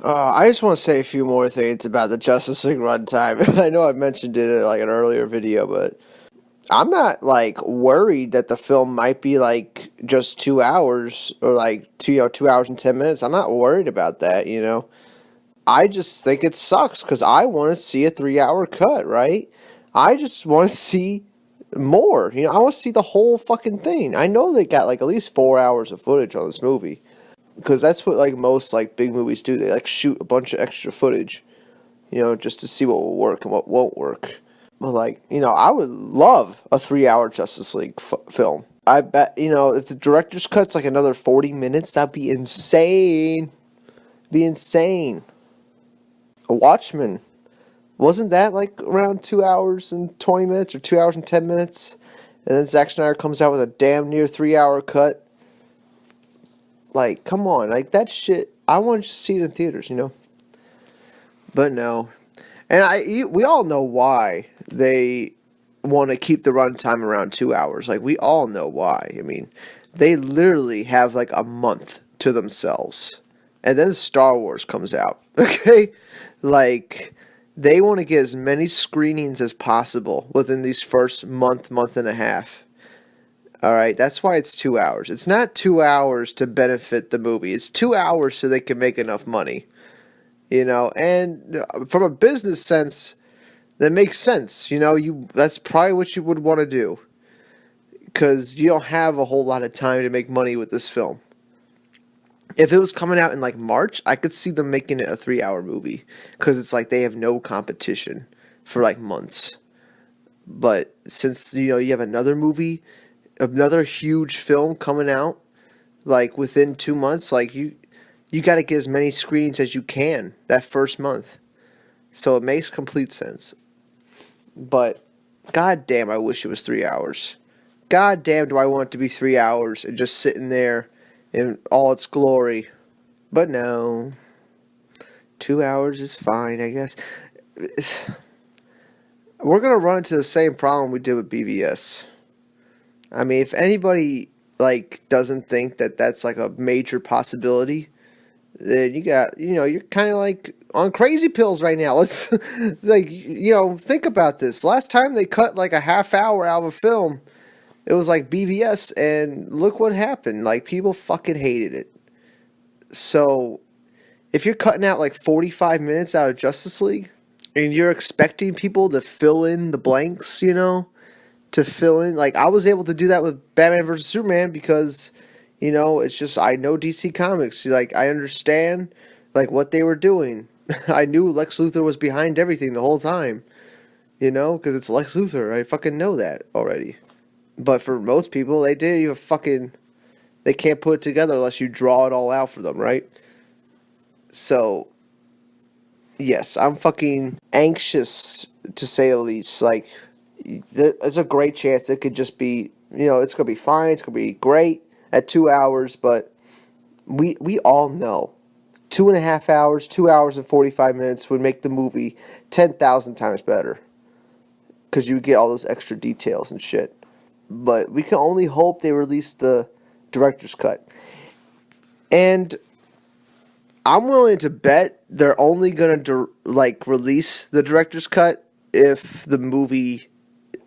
I just want to say a few more things about the Justice League runtime. I know I mentioned it in like an earlier video, but I'm not like worried that the film might be like just 2 hours or like 2 hours and 10 minutes. I'm not worried about that. I just think it sucks because I want to see a 3 hour cut, right? I just want to see more. I want to see the whole fucking thing. I know they got like at least 4 hours of footage on this movie because that's what like most like big movies do. They like shoot a bunch of extra footage, just to see what will work and what won't work. But like, I would love a 3 hour Justice League film. I bet, if the director's cut's like another 40 minutes, that'd be insane. Be insane. A Watchmen. Wasn't that like around 2 hours and 20 minutes or 2 hours and 10 minutes? And then Zack Snyder comes out with a damn near 3 hour cut. Like, come on. Like, that shit, I want to see it in theaters. But no. And we all know why they want to keep the runtime around 2 hours. Like, we all know why. I mean, they literally have like a month to themselves. And then Star Wars comes out. Okay? Like, they want to get as many screenings as possible within these first month and a half. Alright, that's why it's 2 hours. It's not 2 hours to benefit the movie. It's 2 hours so they can make enough money. And from a business sense, that makes sense. That's probably what you would want to do. Because you don't have a whole lot of time to make money with this film. If it was coming out in like March, I could see them making it a 3 hour movie. Because it's like they have no competition for like months. But since, you have another movie, another huge film coming out, like within 2 months, like you got to get as many screens as you can that first month. So it makes complete sense. But god damn, I wish it was 3 hours. God damn, do I want it to be 3 hours and just sitting there in all its glory. But no. 2 hours is fine, I guess. We're going to run into the same problem we did with BVS. I mean, if anybody like doesn't think that that's like a major possibility, then you're kind of like on crazy pills right now. Let's like, think about this. Last time they cut like a half hour out of a film, it was like BVS, and look what happened. Like, people fucking hated it. So, if you're cutting out like 45 minutes out of Justice League, and you're expecting people to fill in the blanks, to fill in, like, I was able to do that with Batman vs. Superman because, it's just, I know DC Comics. Like, I understand, like, what they were doing. I knew Lex Luthor was behind everything the whole time, because it's Lex Luthor. I fucking know that already. But for most people, they didn't even they can't put it together unless you draw it all out for them, right? So, yes, I'm fucking anxious, to say the least. Like, there's a great chance it could just be, it's going to be fine, it's going to be great at 2 hours, but we all know 2.5 hours, 2 hours and 45 minutes would make the movie 10,000 times better. Because you would get all those extra details and shit. But we can only hope they release the director's cut. And I'm willing to bet they're only going to release the director's cut if the movie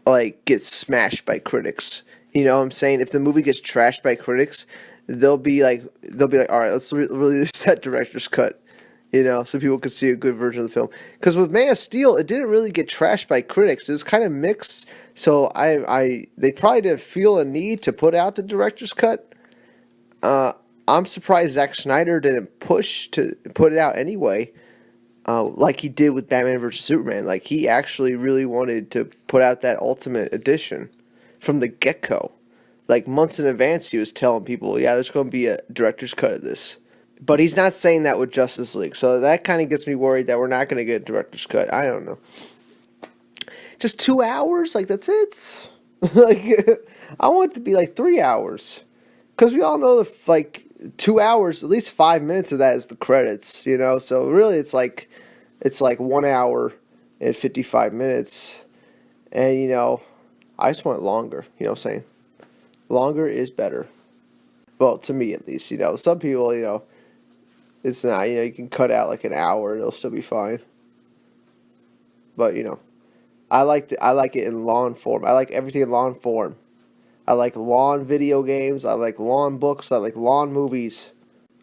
like gets smashed by critics. You know what I'm saying? If the movie gets trashed by critics, they'll be like, all right, let's release that director's cut. So people can see a good version of the film. Because with Man of Steel, it didn't really get trashed by critics. It was kind of mixed. So they probably didn't feel a need to put out the director's cut. I'm surprised Zack Snyder didn't push to put it out anyway, like he did with Batman vs. Superman. Like, he actually really wanted to put out that Ultimate Edition from the get-go. Like, months in advance, he was telling people, yeah, there's going to be a director's cut of this. But he's not saying that with Justice League. So that kind of gets me worried that we're not going to get a director's cut. I don't know. Just 2 hours? Like, that's it? Like, I want it to be like 3 hours. Because we all know, 2 hours, at least 5 minutes of that is the credits, So really, it's like 1 hour and 55 minutes. And, I just want it longer. You know what I'm saying? Longer is better. Well, to me, at least, Some people, It's not, you can cut out like an hour, it'll still be fine. But I like it in lawn form. I like everything in lawn form. I like lawn video games. I like lawn books. I like lawn movies.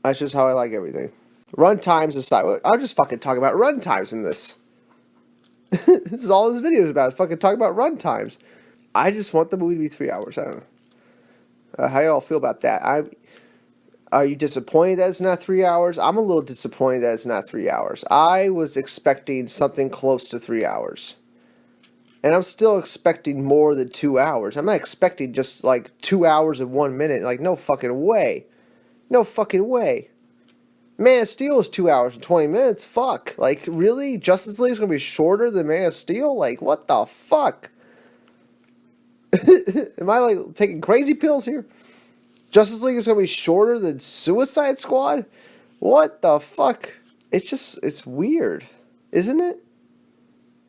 That's just how I like everything. Runtimes aside, I'm just fucking talking about runtimes in this. This is all this video is about. Fucking talking about runtimes. I just want the movie to be 3 hours. I don't know. How y'all feel about that? Are you disappointed that it's not 3 hours? I'm a little disappointed that it's not 3 hours. I was expecting something close to 3 hours. And I'm still expecting more than 2 hours. I'm not expecting just like 2 hours and 1 minute. Like, no fucking way. No fucking way. Man of Steel is 2 hours and 20 minutes. Fuck. Like, really? Justice League is going to be shorter than Man of Steel? Like, what the fuck? Am I like taking crazy pills here? Justice League is going to be shorter than Suicide Squad? What the fuck? It's weird. Isn't it?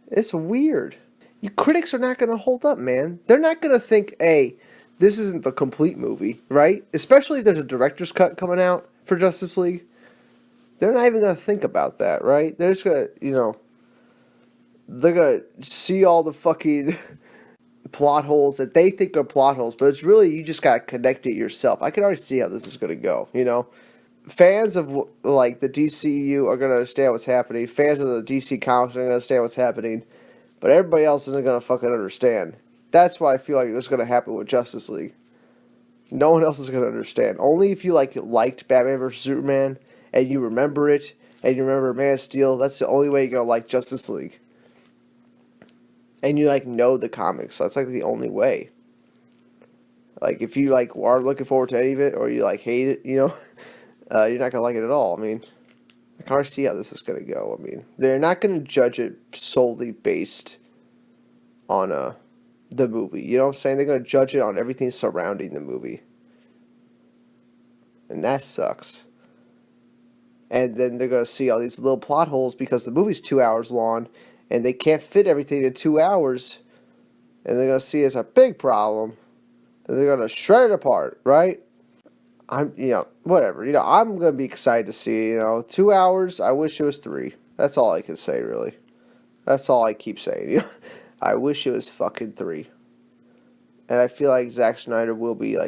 It's weird. You critics are not going to hold up, man. They're not going to think, hey, this isn't the complete movie, right? Especially if there's a director's cut coming out for Justice League. They're not even going to think about that, right? They're just going to, they're going to see all the fucking plot holes that they think are plot holes, but it's really, you just got to connect it yourself. I can already see how this is going to go, Fans of, like, the DCU are going to understand what's happening. Fans of the DC Comics are going to understand what's happening. But everybody else isn't going to fucking understand. That's why I feel like it's going to happen with Justice League. No one else is going to understand. Only if you liked Batman vs. Superman and you remember it and you remember Man of Steel, that's the only way you're going to like Justice League. And you know the comics. That's like the only way. Like if you are looking forward to any of it or you hate it, you're not going to like it at all. I mean, I can already see how this is going to go. I mean, they're not going to judge it solely based on the movie. You know what I'm saying? They're going to judge it on everything surrounding the movie. And that sucks. And then they're going to see all these little plot holes because the movie's 2 hours long and they can't fit everything in 2 hours. And they're going to see it as a big problem. And they're going to shred it apart, right? Whatever. I'm going to be excited to see, 2 hours. I wish it was 3. That's all I can say, really. That's all I keep saying. I wish it was fucking 3. And I feel like Zack Snyder will be,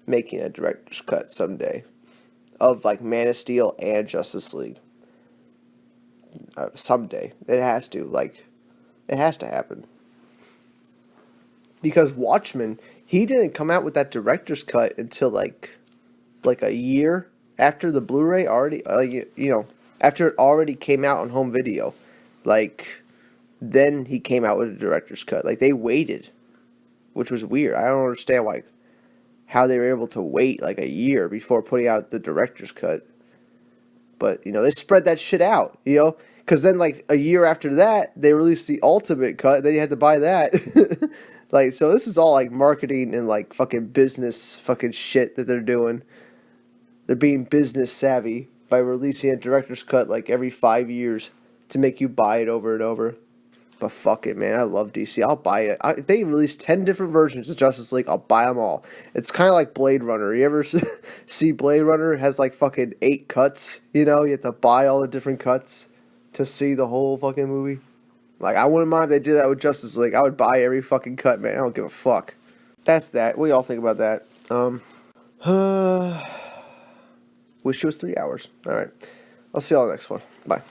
making a director's cut someday of, Man of Steel and Justice League. Someday. It has to. It has to happen. Because Watchmen, he didn't come out with that director's cut until, a year after the Blu-ray already, after it already came out on home video. Then he came out with a director's cut. They waited, which was weird. I don't understand, how they were able to wait, a year before putting out the director's cut. But, they spread that shit out, because then, a year after that, they released the ultimate cut, then you had to buy that. So this is all, marketing and, fucking business fucking shit that they're doing. They're being business savvy by releasing a director's cut every 5 years to make you buy it over and over. But fuck it, man. I love DC. I'll buy it. If they release 10 different versions of Justice League, I'll buy them all. It's kind of like Blade Runner. You ever see Blade Runner? It has fucking 8 cuts. You have to buy all the different cuts to see the whole fucking movie. I wouldn't mind if they did that with Justice League. I would buy every fucking cut, man. I don't give a fuck. That's that. What do y'all think about that? Wish it was 3 hours. Alright. I'll see y'all next one. Bye.